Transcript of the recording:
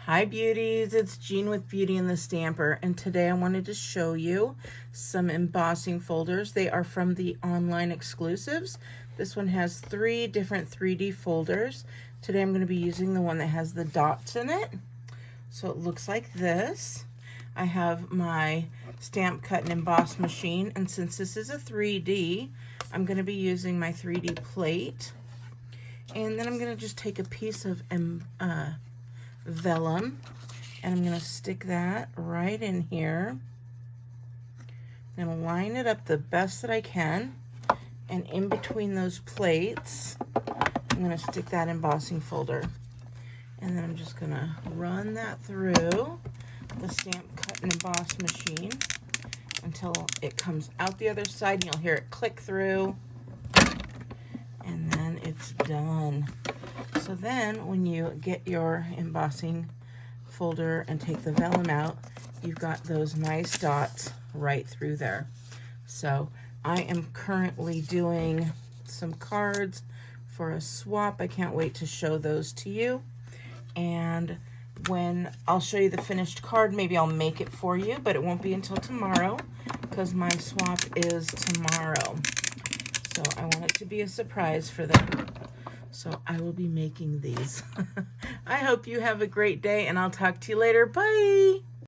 Hi beauties, it's Jean with Beauty and the Stamper, and today I wanted to show you some embossing folders. They are from the online exclusives. This one has 3 different 3D folders. Today I'm going to be using the one that has the dots in it. So it looks like this. I have my stamp, cut, and emboss machine, and since this is a 3D, I'm going to be using my 3D plate. And then I'm going to just take a piece of vellum, and I'm going to stick that right in here and line it up the best that I can, and in between those plates I'm going to stick that embossing folder, and then I'm just going to run that through the stamp, cut, and emboss machine until it comes out the other side, and you'll hear it click through, and then it's done. So then when you get your embossing folder and take the vellum out, you've got those nice dots right through there. So I am currently doing some cards for a swap. I can't wait to show those to you. And when I'll show you the finished card, maybe I'll make it for you, but it won't be until tomorrow because my swap is tomorrow. So I want it to be a surprise for them. So I will be making these. I hope you have a great day, and I'll talk to you later. Bye!